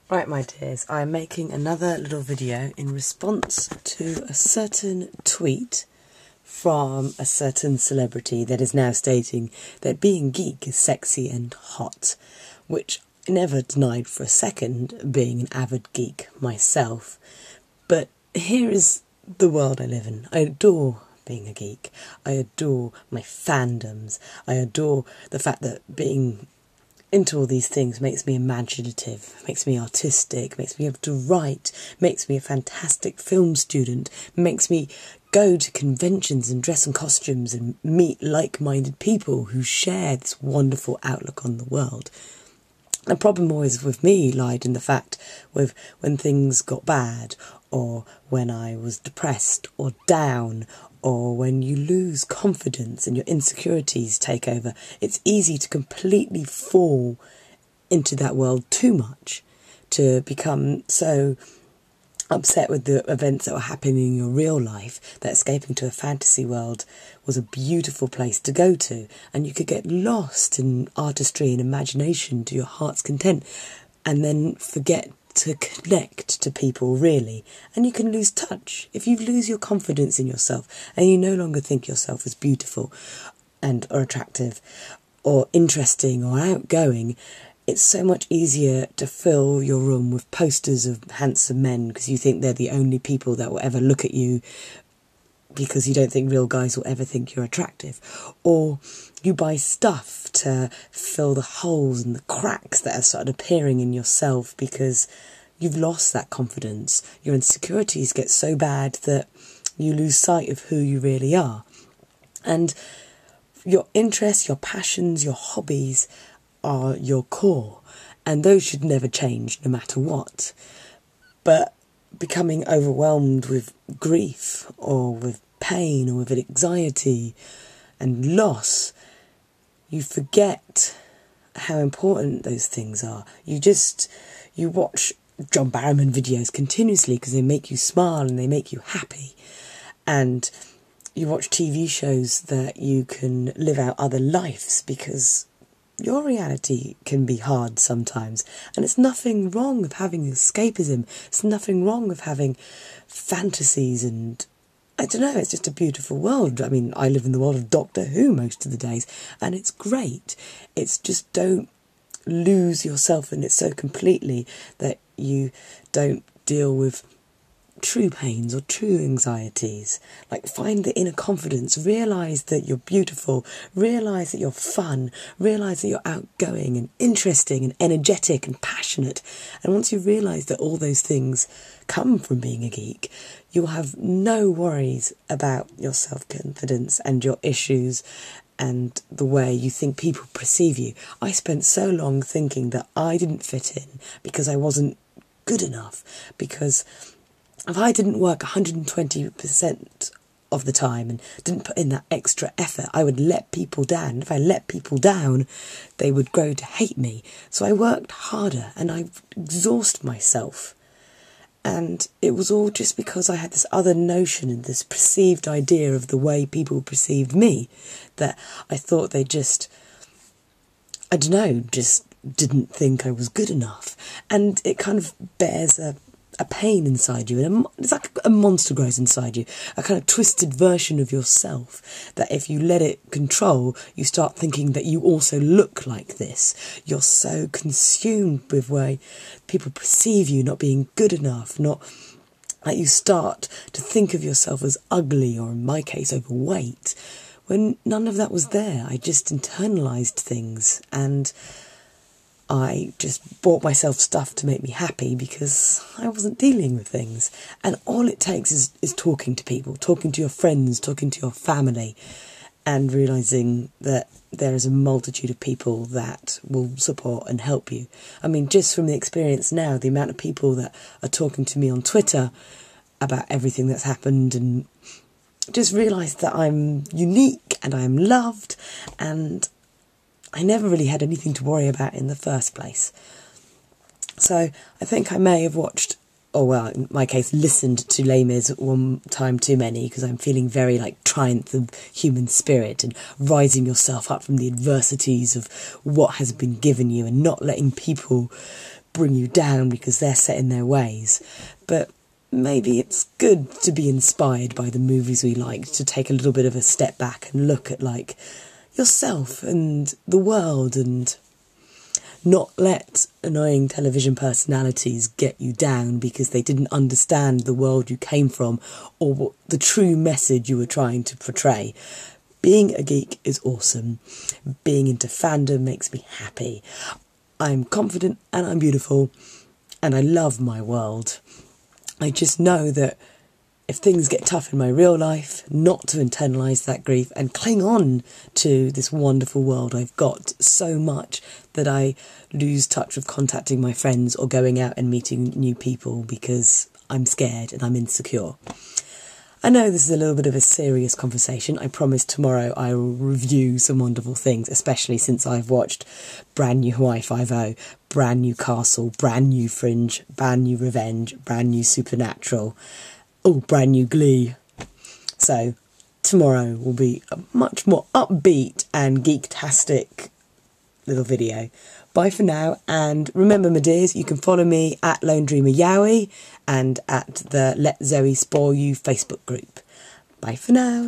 Right, my dears, I'm making another little video in response to a certain tweet from a certain celebrity that is now stating that being geek is sexy and hot, which I never denied for a second, being an avid geek myself. But here is the world I live in. I adore being a geek. I adore my fandoms. I adore the fact that being into all these things makes me imaginative, makes me artistic, makes me able to write, makes me a fantastic film student, makes me go to conventions and dress in costumes and meet like-minded people who share this wonderful outlook on the world. The problem always with me lied in the fact with when things got bad, or when I was depressed or down, or when you lose confidence and your insecurities take over, it's easy to completely fall into that world too much, to become so upset with the events that were happening in your real life that escaping to a fantasy world was a beautiful place to go to, and you could get lost in artistry and imagination to your heart's content, and then forget to connect to people really, and you can lose touch. If you lose your confidence in yourself and you no longer think yourself as beautiful and or attractive or interesting or outgoing, it's so much easier to fill your room with posters of handsome men because you think they're the only people that will ever look at you, because you don't think real guys will ever think you're attractive. Or you buy stuff to fill the holes and the cracks that have started appearing in yourself because you've lost that confidence. Your insecurities get so bad that you lose sight of who you really are. And your interests, your passions, your hobbies are your core, and those should never change no matter what. But becoming overwhelmed with grief or with pain or with anxiety and loss, you forget how important those things are. You watch John Barrowman videos continuously because they make you smile and they make you happy, and you watch TV shows that you can live out other lives because your reality can be hard sometimes, and it's nothing wrong with having escapism. It's nothing wrong with having fantasies, and I don't know, it's just a beautiful world. I mean, I live in the world of Doctor Who most of the days, and it's great. It's just don't lose yourself in it so completely that you don't deal with true pains or true anxieties. Like, find the inner confidence, realise that you're beautiful, realise that you're fun, realise that you're outgoing and interesting and energetic and passionate. And once you realise that all those things come from being a geek, you'll have no worries about your self-confidence and your issues and the way you think people perceive you. I spent so long thinking that I didn't fit in because I wasn't good enough, because if I didn't work 120% of the time and didn't put in that extra effort, I would let people down. If I let people down, they would grow to hate me. So I worked harder and I exhausted myself. And it was all just because I had this other notion and this perceived idea of the way people perceived me, that I thought they just, I don't know, just didn't think I was good enough. And it kind of bears a pain inside you, and it's like a monster grows inside you, a kind of twisted version of yourself that if you let it control, you start thinking that you also look like this. You're so consumed with way people perceive you not being good enough, not like you start to think of yourself as ugly, or in my case overweight, when none of that was there. I just internalised things, and I just bought myself stuff to make me happy because I wasn't dealing with things. And all it takes is talking to people, talking to your friends, talking to your family, and realising that there is a multitude of people that will support and help you. I mean, just from the experience now, the amount of people that are talking to me on Twitter about everything that's happened, and just realised that I'm unique and I'm loved, and I never really had anything to worry about in the first place. So I think I may have watched, or well, in my case, listened to Les Mis one time too many, because I'm feeling very like triumph of human spirit and rising yourself up from the adversities of what has been given you, and not letting people bring you down because they're set in their ways. But maybe it's good to be inspired by the movies we like, to take a little bit of a step back and look at, like, yourself and the world, and not let annoying television personalities get you down because they didn't understand the world you came from or what the true message you were trying to portray. Being a geek is awesome. Being into fandom makes me happy. I'm confident and I'm beautiful and I love my world. I just know that if things get tough in my real life, not to internalise that grief and cling on to this wonderful world I've got so much that I lose touch with contacting my friends or going out and meeting new people because I'm scared and I'm insecure. I know this is a little bit of a serious conversation. I promise tomorrow I will review some wonderful things, especially since I've watched brand new Hawaii Five-0, brand new Castle, brand new Fringe, brand new Revenge, brand new Supernatural, brand new Glee. So tomorrow will be a much more upbeat and geek-tastic little video. Bye for now, and remember, my dears, you can follow me at Lone Dreamer Yowie and at the Let Zoe Spoil You Facebook group. Bye for now.